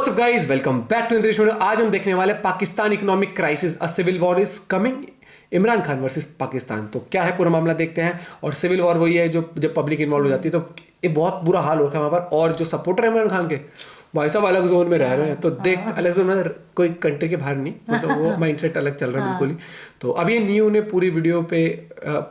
What's up guys, welcome back to video. आज हम देखने वाले Pakistan economic crisis, a civil war is coming, Imran Khan versus Pakistan. तो क्या है पूरा मामला देखते हैं। और सिविल वॉर वही है जो जब पब्लिक इन्वॉल्व हो जाती है तो ये बहुत बुरा हाल होता है वहाँ पर। और जो सपोर्टर है इमरान खान के, भाई साहब अलग जोन में रह रहे हैं। तो देख, अलग जोन में कोई कंट्री के बाहर नहीं, मतलब वो माइंडसेट अलग चल रहा है बिल्कुल ही। तो अब ये न्यू ने पूरी वीडियो पे,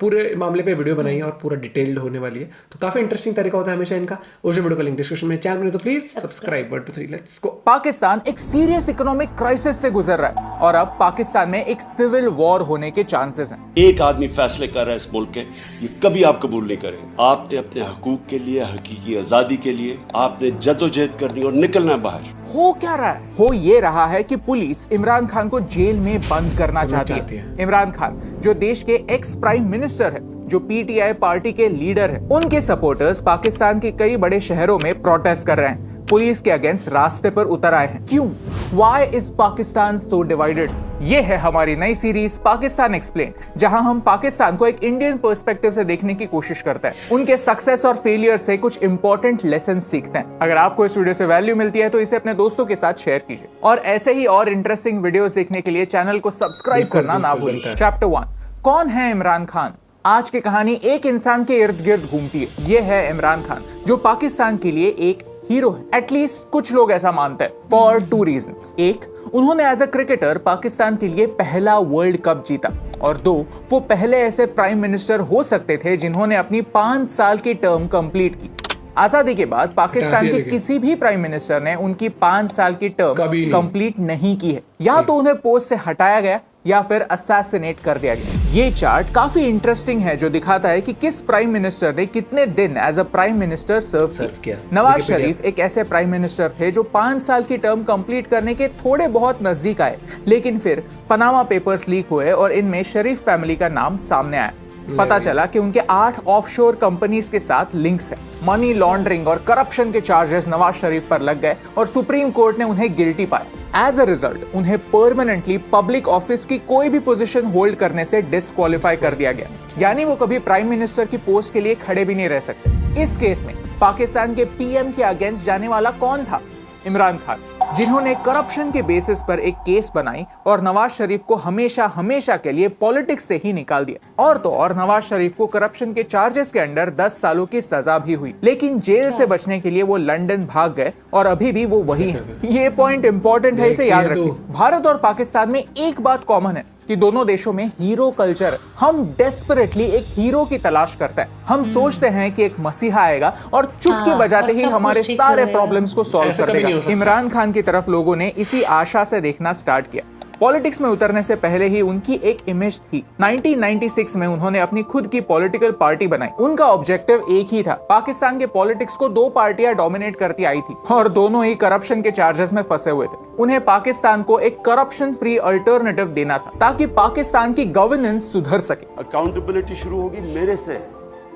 पूरे मामले पे वीडियो बनाई है और पूरा डिटेल्ड होने वाली है। तो काफी इंटरेस्टिंग तरीका होता है हमेशा इनका। उस वीडियो का लिंक डिस्क्रिप्शन में, चैनल में, तो please subscribe. 1 2 3 let's go. Pakistan एक सीरियस इकोनॉमिक क्राइसिस से गुजर रहा है और अब पाकिस्तान में एक सिविल वॉर होने के चांसेस हैं। एक आदमी फैसले कर रहा है इस मुल्क के, ये कभी आप कबूल नहीं करेंगे। आपने अपने हकूक के लिए, हकीकी आजादी के लिए आपने जद्दोजहद करनी और निकलना बाहर। हो क्या रहा है? हो ये रहा है कि पुलिस इमरान खान को जेल में बंद करना चाहती है। इमरान खान जो देश के एक्स प्राइम मिनिस्टर है, जो पीटीआई पार्टी के लीडर है, उनके सपोर्टर्स पाकिस्तान के कई बड़े शहरों में प्रोटेस्ट कर रहे हैं, पुलिस के अगेंस्ट रास्ते पर उतर आए हैं। क्यों? Why is Pakistan so divided? ये है हमारी नई सीरीज पाकिस्तान एक्सप्लेन, जहां हम पाकिस्तान को एक इंडियन पर्सपेक्टिव से देखने की कोशिश करते हैं, उनके सक्सेस और फेलियर से कुछ इंपॉर्टेंट लेसन सीखते हैं। अगर आपको इस वीडियो से वैल्यू मिलती है तो इसे अपने दोस्तों के साथ शेयर कीजिए और ऐसे ही और इंटरेस्टिंग वीडियोस देखने के लिए चैनल को सब्सक्राइब करना ना भूलें। चैप्टर 1, कौन है इमरान खान? आज की कहानी एक इंसान के इर्द गिर्द घूमती है। ये है इमरान खान, जो पाकिस्तान के लिए एक हीरो है। एटलीस्ट कुछ लोग ऐसा मानते हैं, फॉर 2 रीजंस। एक, उन्होंने एज अ क्रिकेटर पाकिस्तान के लिए पहला वर्ल्ड कप जीता, और 2, वो पहले ऐसे प्राइम मिनिस्टर हो सकते थे जिन्होंने अपनी 5 साल की टर्म कंप्लीट की। आजादी के बाद पाकिस्तान के किसी भी प्राइम मिनिस्टर ने उनकी 5 साल की टर्म कंप्लीट नहीं की है। या तो उन्हें पोस्ट से हटाया गया या फिर असैसिनेट कर दिया गया। ये चार्ट काफी इंटरेस्टिंग है, जो दिखाता है कि किस प्राइम मिनिस्टर ने कितने दिन एज अ प्राइम मिनिस्टर सर्व किया। नवाज शरीफ एक ऐसे प्राइम मिनिस्टर थे जो 5 साल की टर्म कंप्लीट करने के थोड़े बहुत नजदीक आए, लेकिन फिर पनामा पेपर्स लीक हुए और इनमें शरीफ फैमिली का नाम सामने आया। पता चला कि उनके 8 ऑफशोर कंपनीज के साथ लिंक्स है। मनी लॉन्ड्रिंग और करप्शन के चार्जेस नवाज शरीफ पर लग गए और सुप्रीम कोर्ट ने उन्हें गिल्टी पाया। एज अ रिजल्ट उन्हें परमानेंटली पब्लिक ऑफिस की कोई भी पोजीशन होल्ड करने से डिस्क्वालीफाई कर दिया गया, यानी वो कभी प्राइम मिनिस्टर की पोस्ट के लिए खड़े भी नहीं रह सकते। इस केस में पाकिस्तान के पीएम के अगेंस्ट जाने वाला कौन था? इमरान खान, जिन्होंने करप्शन के बेसिस पर एक केस बनाई और नवाज शरीफ को हमेशा हमेशा के लिए पॉलिटिक्स से ही निकाल दिया। और तो और नवाज शरीफ को करप्शन के चार्जेस के अंडर 10 सालों की सजा भी हुई, लेकिन जेल से बचने के लिए वो लंदन भाग गए और अभी भी वो वही है। ये पॉइंट इंपॉर्टेंट है, इसे याद रखिए। भारत और पाकिस्तान में एक बात कॉमन है कि दोनों देशों में हीरो कल्चर। हम डेस्परेटली एक हीरो की तलाश करते हैं। हम सोचते हैं कि एक मसीहा आएगा और चुटकी बजाते ही हमारे सारे प्रॉब्लम्स को सॉल्व कर देगा। इमरान खान की तरफ लोगों ने इसी आशा से देखना स्टार्ट किया। पॉलिटिक्स में उतरने से पहले ही उनकी एक इमेज थी। 1996 में उन्होंने अपनी खुद की पॉलिटिकल पार्टी बनाई। उनका ऑब्जेक्टिव एक ही था, पाकिस्तान के पॉलिटिक्स को 2 पार्टियां डोमिनेट करती आई थी और दोनों ही करप्शन के चार्जेस में फंसे हुए थे। उन्हें पाकिस्तान को एक करप्शन फ्री अल्टरनेटिव देना था ताकि पाकिस्तान की गवर्नेंस सुधर सके। अकाउंटेबिलिटी शुरू होगी मेरे से,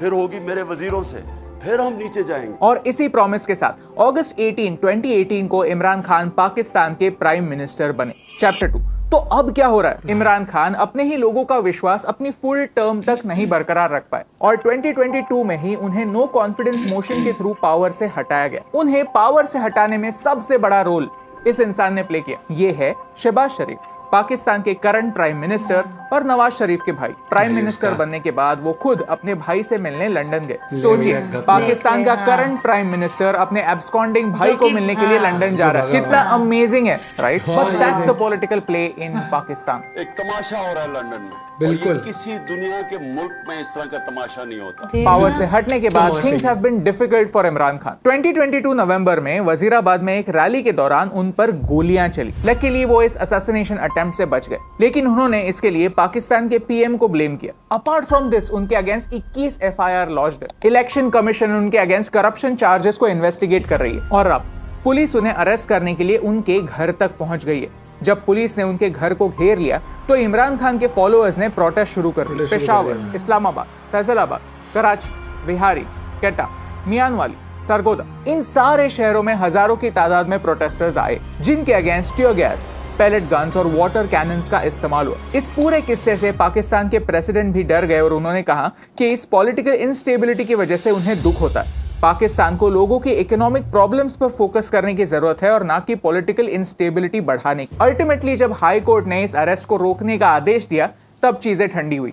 फिर होगी मेरे वजीरों से, फिर हम नीचे जाएंगे। और इसी प्रॉमिस के साथ अगस्त 18, 2018 को इमरान खान पाकिस्तान के प्राइम मिनिस्टर बने। चैप्टर 2, तो अब क्या हो रहा है? इमरान खान अपने ही लोगों का विश्वास अपनी फुल टर्म तक नहीं बरकरार रख पाए और 2022 में ही उन्हें नो कॉन्फिडेंस मोशन के थ्रू पावर से हटाया गया। उन्हें पावर से हटाने में सबसे बड़ा रोल इस इंसान ने प्ले किया। ये है शहबाज शरीफ, पाकिस्तान के करंट प्राइम मिनिस्टर और नवाज शरीफ के भाई। प्राइम मिनिस्टर बनने के बाद वो खुद अपने भाई से मिलने लंदन गए। सोचिए, पाकिस्तान का करंट प्राइम मिनिस्टर अपने एब्सकॉन्डिंग भाई को मिलने के लिए लंदन जा रहा है। कितना अमेजिंग है, right? But that's the political play in Pakistan. एक तमाशा हो रहा है लंदन में, बिल्कुल। किसी दुनिया के मुल्क में इस तरह का तमाशा नहीं होता। पावर से हटने के बाद things have been difficult for Imran Khan. 2022 नवंबर में वजीराबाद में एक रैली के दौरान उन पर गोलियां चली। लकीली वो इस असैसिनेशन अटेम्प्ट से बच गए, लेकिन उन्होंने इसके लिए पाकिस्तान के पीएम को ब्लेम किया। अपार्ट फ्रॉम दिस, उनके अगेंस्ट 21 एफआईआर लॉन्च्ड है। इलेक्शन कमीशन उनके अगेंस्ट करप्शन चार्जेस को इन्वेस्टिगेट कर रही है और अब पुलिस उन्हें अरेस्ट करने के लिए उनके घर तक पहुंच गई है। जब पुलिस ने उनके घर को घेर लिया तो इमरान खान के फॉलोअर्स ने प्रोटेस्ट शुरू कर दिए। पेशावर, इस्लामाबाद, फैसलाबाद, कराची, बिहारी, केटा, मियानवाली, सरगोदा, इन सारे शहरों में हजारों की तादाद में प्रोटेस्टर्स आए, जिनके against tear gas, pellet guns और वाटर कैनन्स का इस्तेमाल हुआ। इस पूरे किस्से से पाकिस्तान के प्रेसिडेंट भी डर गए और उन्होंने कहा कि इस पॉलिटिकल इंस्टेबिलिटी की वजह से उन्हें दुख होता है। पाकिस्तान को लोगों की इकोनॉमिक प्रॉब्लम्स पर फोकस करने की जरूरत है और ना कि पॉलिटिकल इंस्टेबिलिटी बढ़ाने की। अल्टीमेटली जब हाई कोर्ट ने इस अरेस्ट को रोकने का आदेश दिया तब चीजें ठंडी हुई।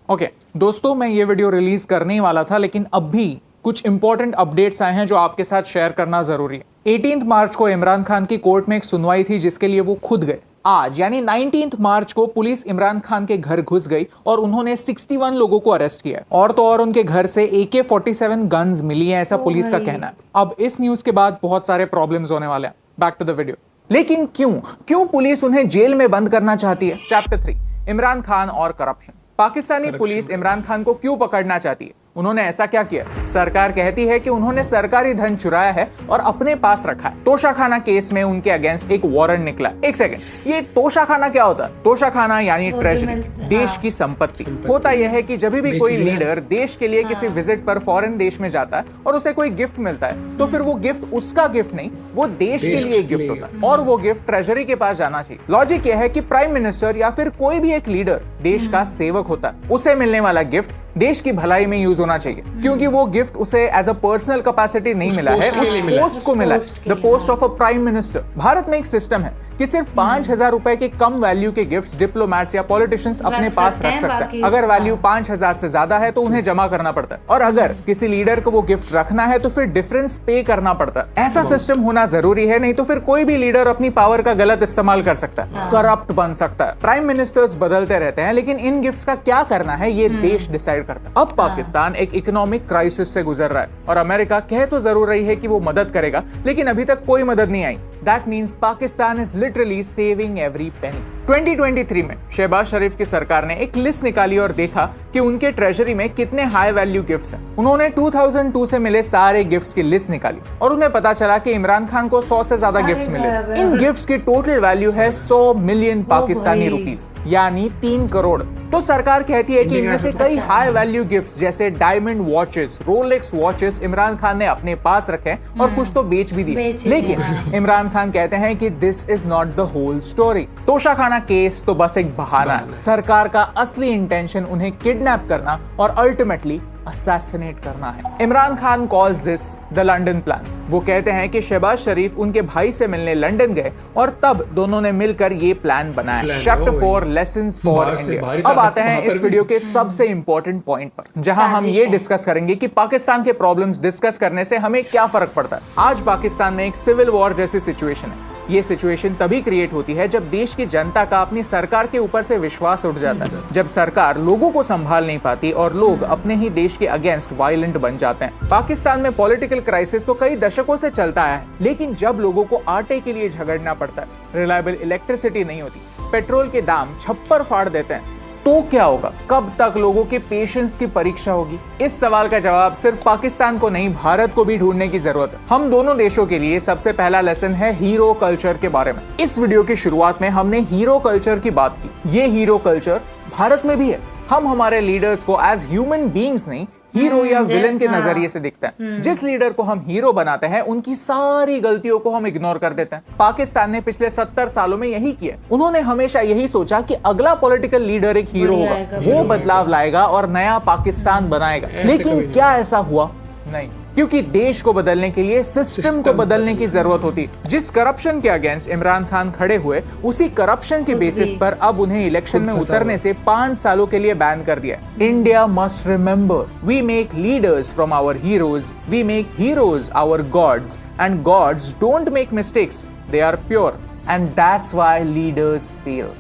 ओके दोस्तों, मैं ये वीडियो रिलीज करने ही वाला था, लेकिन अब भी कुछ इंपॉर्टेंट अपडेट्स आए हैं जो आपके साथ शेयर करना जरूरी है। 18 मार्च को इमरान खान की कोर्ट में एक सुनवाई थी जिसके लिए वो खुद गए। आज यानी 19 मार्च को पुलिस इमरान खान के घर घुस गई और उन्होंने 61 लोगों को अरेस्ट किया है। और तो और उनके घर से AK-47 गन्स मिली हैं, ऐसा पुलिस का कहना है। अब इस न्यूज के बाद बहुत सारे प्रॉब्लम्स होने वाले हैं। Back to the video. लेकिन क्यों पुलिस उन्हें जेल में बंद करना चाहती है? चैप्टर 3, इमरान खान और करप्शन। पाकिस्तानी पुलिस इमरान खान को क्यों पकड़ना चाहती है? उन्होंने ऐसा क्या किया? सरकार कहती है कि उन्होंने सरकारी धन चुराया है और अपने पास रखा है। तोशाखाना केस में उनके अगेंस्ट एक वारंट निकला। एक सेकंड, ये तोशाखाना क्या होता है? तोशाखाना यानी ट्रेजरी, देश की संपत्ति। होता यह है कि जब भी कोई लीडर देश के लिए किसी विजिट पर फॉरेन देश में जाता है और उसे कोई गिफ्ट मिलता है तो फिर वो गिफ्ट उसका गिफ्ट नहीं, वो देश के लिए गिफ्ट होता है और वो गिफ्ट ट्रेजरी के पास जाना चाहिए। लॉजिक यह है कि प्राइम मिनिस्टर या फिर कोई भी एक लीडर देश का सेवक होता है, उसे मिलने वाला गिफ्ट देश की भलाई में यूज होना चाहिए, क्योंकि वो गिफ्ट उसे एज अ पर्सनल कैपेसिटी नहीं मिला है, उस पोस्ट को मिला है, the post of a prime minister. Bharat में एक सिस्टम है कि सिर्फ 5,000 रुपए के कम वैल्यू के गिफ्ट्स डिप्लोमेट्स या पॉलिटिशियंस अपने पास रख सकते हैं। अगर वैल्यू 5,000 से ज्यादा है तो उन्हें जमा करना पड़ता है, और अगर किसी लीडर को वो गिफ्ट रखना है तो फिर डिफरेंस पे करना पड़ता है। ऐसा सिस्टम होना जरूरी है, नहीं तो फिर कोई भी लीडर अपनी पावर का गलत इस्तेमाल कर सकता है, करप्ट बन सकता है। प्राइम मिनिस्टर्स बदलते रहते हैं, लेकिन इन गिफ्ट्स का क्या करना है ये देश डिसाइड करता है। अब पाकिस्तान एक इकोनॉमिक क्राइसिस से गुजर रहा है और अमेरिका कह तो जरूर रही है कि वो मदद करेगा, लेकिन अभी तक कोई मदद नहीं आई। That means Pakistan is literally saving every penny. 2023 में शहबाज शरीफ की सरकार ने एक लिस्ट निकाली और देखा कि उनके ट्रेजरी में कितने हाई वैल्यू गिफ्ट्स हैं। उन्होंने 2002 से मिले सारे गिफ्ट्स की लिस्ट निकाली और उन्हें पता चला कि इमरान खान को 100 से ज्यादा गिफ्ट्स मिले। इन गिफ्ट्स की टोटल वैल्यू है 100 मिलियन पाकिस्तानी रुपीस, यानी 3 करोड़। तो सरकार कहती है कि इनमें से कई हाई वैल्यू गिफ्ट्स जैसे diamond watches, Rolex watches Imran Khan ने अपने पास रखे और कुछ तो बेच भी दिए। लेकिन इमरान खान कहते हैं कि this is not the whole story. Toshakhana case तो बस एक बहाना है। सरकार का असली इंटेंशन उन्हें किडनैप करना और अल्टीमेटली असैसिनेट करना है। Imran Khan calls this the London plan. वो कहते हैं कि शहबाज शरीफ उनके भाई से मिलने लंदन गए और तब दोनों ने मिलकर ये प्लान बनाया। Chapter 4, lessons for India. अब आते हैं इस वीडियो के सबसे इंपॉर्टेंट पॉइंट पर, जहां हम ये डिस्कस करेंगे कि पाकिस्तान के प्रॉब्लम्स डिस्कस करने से हमें क्या फर्क पड़ता है। आज पाकिस्तान में एक सिविल वॉर जैसी सिचुएशन है। ये सिचुएशन तभी क्रिएट होती है जब देश की जनता का अपनी सरकार के ऊपर से विश्वास उठ जाता है, जब सरकार लोगों को संभाल नहीं पाती और लोग अपने ही देश के अगेंस्ट वायलेंट बन जाते हैं। पाकिस्तान में पॉलिटिकल क्राइसिस तो कई दशकों से चलता आया है, लेकिन जब लोगों को आटे के लिए झगड़ना पड़ता है, रिलायबल इलेक्ट्रिसिटी नहीं होती, पेट्रोल के दाम छप्पर फाड़ देते हैं, तो क्या होगा? कब तक लोगों के पेशेंस की परीक्षा होगी? इस सवाल का जवाब सिर्फ पाकिस्तान को नहीं, भारत को भी ढूंढने की जरूरत है। हम दोनों देशों के लिए सबसे पहला लेसन है हीरो कल्चर के बारे में। इस वीडियो की शुरुआत में हमने हीरो कल्चर की बात की। ये हीरो कल्चर भारत में भी है। हम हमारे लीडर्स को एज ह्यूमन बीइंग्स नहीं, हीरो या विलन के नजरिए से दिखता है। जिस लीडर को हम हीरो बनाते हैं उनकी सारी गलतियों को हम इग्नोर कर देते हैं। पाकिस्तान ने पिछले 70 सालों में यही किया। उन्होंने हमेशा यही सोचा कि अगला पॉलिटिकल लीडर एक हीरो होगा, वो बदलाव लाएगा और नया पाकिस्तान बनाएगा। लेकिन क्या ऐसा हुआ? नहीं, क्योंकि देश को बदलने के लिए सिस्टम को बदलने की जरूरत होती। जिस करप्शन के अगेंस्ट इमरान खान खड़े हुए, उसी करप्शन के बेसिस पर अब उन्हें इलेक्शन में उतरने से 5 सालों के लिए बैन कर दिया। India must remember, we make leaders from our heroes, we make heroes our gods, and gods don't make mistakes, they are pure, and that's why leaders fail.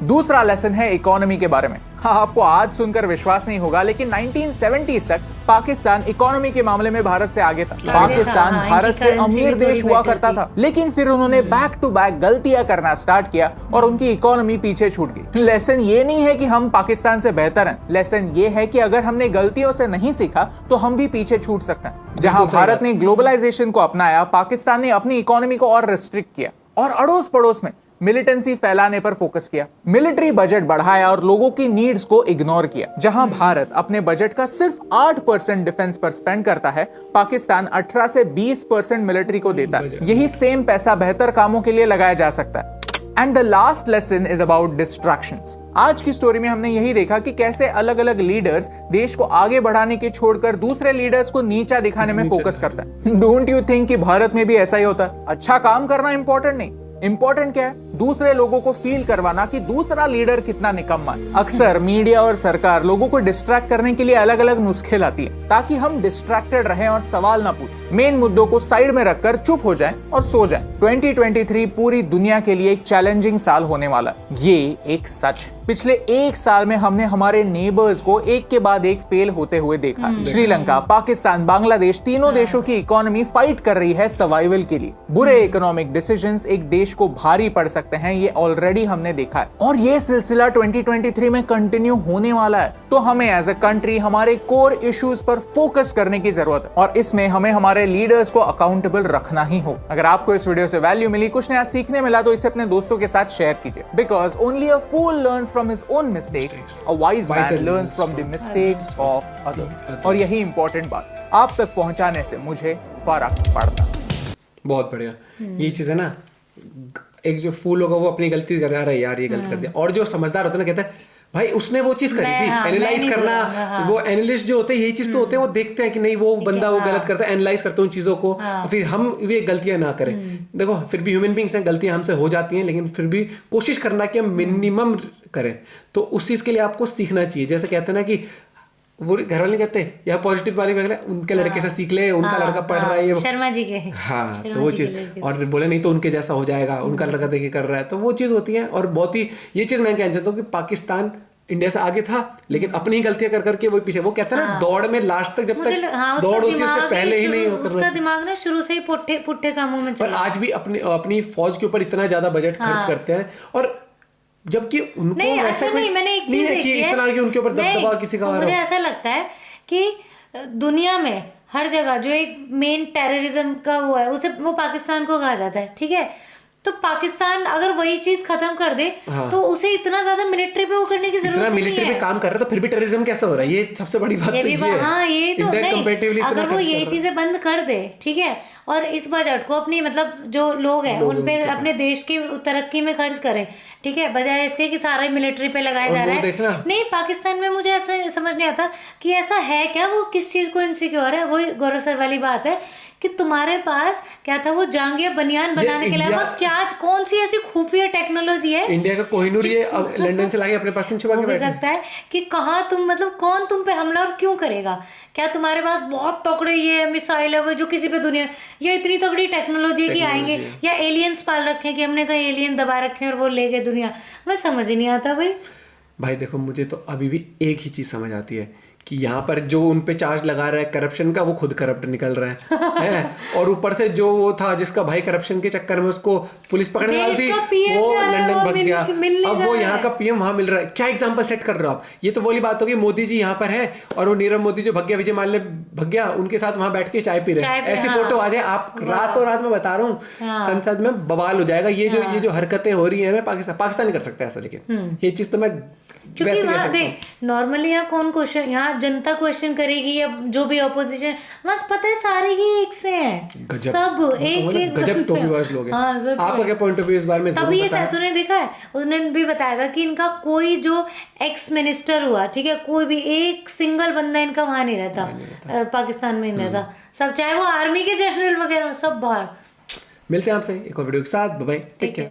दूसरा लेसन है इकोनॉमी के बारे में। हाँ, आपको आज सुनकर विश्वास नहीं होगा, लेकिन 1970s तक पाकिस्तान इकोनॉमी के मामले में भारत से आगे था। पाकिस्तान भारत से अमीर देश हुआ करता था, लेकिन फिर उन्होंने बैक टू बैक गलतियां करना स्टार्ट किया और उनकी इकोनॉमी पीछे छूट गई। लेसन ये नहीं है कि हम पाकिस्तान से बेहतर हैं, लेसन ये है कि अगर हमने गलतियों से नहीं सीखा तो हम भी पीछे छूट सकते हैं। जहां भारत ने ग्लोबलाइजेशन को अपनाया, पाकिस्तान ने अपनी इकोनॉमी को और रिस्ट्रिक्ट किया और अड़ोस पड़ोस में मिलिटेंसी फैलाने पर फोकस किया, मिलिट्री बजट बढ़ाया और लोगों की नीड्स को इग्नोर किया। जहां भारत अपने बजट का सिर्फ 8% डिफेंस पर स्पेंड करता है, पाकिस्तान 18 से 20% मिलिट्री को देता है। यही सेम पैसा बेहतर कामों के लिए लगाया जा सकता है। And the last lesson is about distractions. आज की स्टोरी में हमने यही देखा कि कैसे अलग अलग लीडर्स देश को आगे बढ़ाने के छोड़कर दूसरे लीडर्स को नीचा दिखाने में फोकस करता है। डोंट यू थिंक कि भारत में भी ऐसा ही होता है? अच्छा काम करना इंपॉर्टेंट नहीं, इंपॉर्टेंट क्या है? दूसरे लोगों को फील करवाना कि दूसरा लीडर कितना निकम्मा है। अक्सर मीडिया और सरकार लोगों को डिस्ट्रैक्ट करने के लिए अलग अलग नुस्खे लाती है ताकि हम डिस्ट्रैक्टेड रहें और सवाल ना पूछें, मेन मुद्दों को साइड में रखकर चुप हो जाएं और सो जाएं। 2023 पूरी दुनिया के लिए एक चैलेंजिंग साल होने वाला है, ये एक सच है। पिछले एक साल में हमने हमारे नेबर्स को एक के बाद एक फेल होते हुए देखा। श्रीलंका, पाकिस्तान, बांग्लादेश, तीनों देशों की इकोनॉमी फाइट कर रही है सर्वाइवल के लिए। बुरे इकोनॉमिक डिसीजंस एक देश को भारी पड़ सकते हैं, ये ऑलरेडी हमने देखा है और ये सिलसिला 2023 में कंटिन्यू होने वाला है। तो हमें एज अ कंट्री हमारे कोर इश्यूज पर फोकस करने की जरूरत है और इसमें हमें हमारे लीडर्स को अकाउंटेबल रखना ही हो। अगर आपको इस वीडियो से वैल्यू मिली, कुछ नया सीखने मिला, तो इसे अपने दोस्तों के साथ शेयर कीजिए। Because only a fool learns from his own mistakes, a wise man learns from the mistakes of others. और यही इंपॉर्टेंट बात आप तक पहुंचाने से मुझे फर्क पड़ता है। बहुत बढ़िया। ये चीज है ना, एक जो फूल होगा वो अपनी गलती कर रहा है, यार ये गलत कर दिया, और जो समझदार होता है ना कहता है भाई उसने वो चीज करी थी। एनालाइज करना, वो एनालिस्ट जो होते हैं यही चीज तो होते हैं, वो देखते हैं कि नहीं वो बंदा वो गलत करता है, एनालाइज करते हैं उन चीजों को, फिर हम ये गलतियां ना करें। देखो फिर भी ह्यूमन बींग्स हैं, गलतियां हमसे हो जाती हैं, लेकिन फिर भी कोशिश करना कि हम मिनिमम करें। तो उस चीज के लिए आपको सीखना चाहिए। जैसे कहते हैं ना कि वो घर वाले कहते हैं या पॉजिटिव वाले उनके लड़के से सीख ले, उनका लड़का पढ़ रहा है, शर्मा जी के, हाँ तो वो चीज, और बोले नहीं तो उनके जैसा हो जाएगा, उनका लड़का देखिए कर रहा है, तो वो चीज होती है। और बहुत ही ये चीज मैं कहना चाहता हूँ कि पाकिस्तान इंडिया से आगे था, लेकिन अपनी ही गलतियां कर करके वो पीछे, वो कहते हैं ना दौड़ में लास्ट तक जब तक दौड़ होती है उससे पहले ही नहीं होता, उसका दिमाग ना शुरू से ही पुट्ठे कामों में चला। और आज भी अपनी फौज के ऊपर इतना ज्यादा बजट खर्च करते हैं, और जबकि उनको नहीं, वैसे नहीं, मैंने एक चीज देखी है इतना कि उनके ऊपर दबदबा किसी का, मुझे ऐसा लगता है कि दुनिया में हर जगह जो एक मेन टेररिज्म का हुआ है उसे वो पाकिस्तान को कहा जाता है, ठीक है? तो पाकिस्तान अगर वही चीज खत्म कर दे तो उसे इतना ज्यादा मिलिट्री पे वो करने की जरूरत नहीं है। मिलिट्री पे काम कर रहा है तो फिर भी टेररिज्म कैसे हो रहा है? ये सबसे बड़ी बात ये है। हाँ ये तो नहीं, अगर वो ये चीजें बंद कर दे, ठीक है, और इस बजट को अपनी मतलब जो लोग हैं उन पे अपने देश की तरक्की में खर्च करें, ठीक है, बजाय इसके कि सारा मिलिट्री पे लगाया जा रहा है। नहीं, पाकिस्तान में मुझे ऐसा समझ नहीं आता कि ऐसा है क्या, वो किस चीज को इनसिक्योर है। वही गौरव सर वाली बात है कि तुम्हारे पास क्या था, वो जांघिया बनियान बनाने के अलावा क्या कौन सी ऐसी खुफिया टेक्नोलॉजी है? इंडिया का कोहिनूर ये अब लंदन से लाके अपने पास में छुपा के बैठे सकता है कि कहाँ तुम मतलब कौन तुम पे हमला और क्यों करेगा? क्या तुम्हारे पास बहुत तगड़े ये मिसाइल है जो किसी पे दुनिया, या इतनी तगड़ी टेक्नोलॉजी की आएंगे, या एलियंस पाल रखे हैं कि हमने कहीं एलियन दबा रखे हैं और वो ले गए दुनिया? मैं समझ ही नहीं आता भाई। देखो मुझे तो अभी भी एक ही चीज समझ आती है कि यहाँ पर जो उन पे चार्ज लगा रहा है करप्शन का, वो खुद करप्ट निकल रहा है और ऊपर से जो वो था जिसका भाई करप्शन के चक्कर में उसको पुलिस पकड़ने वाली थी, वो लंदन भाग गया, अब वो यहाँ का पीएम वहां मिल रहा है। क्या एग्जांपल सेट कर रहे हो आप? ये तो वही बात होगी, मोदी जी यहाँ पर है और वो नीरव मोदी जो भग गया, विजय माल्या भग गया, उनके साथ वहां बैठ के चाय पी रहे हैं, ऐसी फोटो आ जाए आप रातों रात में बता रहा हूँ संसद में बवाल हो जाएगा। ये जो हरकतें हो रही है ना, पाकिस्तान नहीं कर सकता ऐसा, लेकिन ये चीज तो मैं क्योंकि वहाँ देख नॉर्मली यहाँ कौन क्वेश्चन, यहाँ जनता क्वेश्चन करेगी या जो भी ऑपोजिशन, बस पता है सारे ही एक से हैं, सब एक गजब टोपीबाज लोग हैं। आपका क्या पॉइंट ऑफ व्यू इस बारे में? तभी ये तूने देखा है, उसने भी बताया था कि इनका कोई जो एक्स मिनिस्टर हुआ, ठीक है, कोई भी एक सिंगल बंदा इनका वहां नहीं रहता, पाकिस्तान में नहीं रहता, सब चाहे वो आर्मी के जनरल वगैरह सब बाहर। मिलते हैं आपसे एक और वीडियो के साथ, बाय बाय, टेक केयर।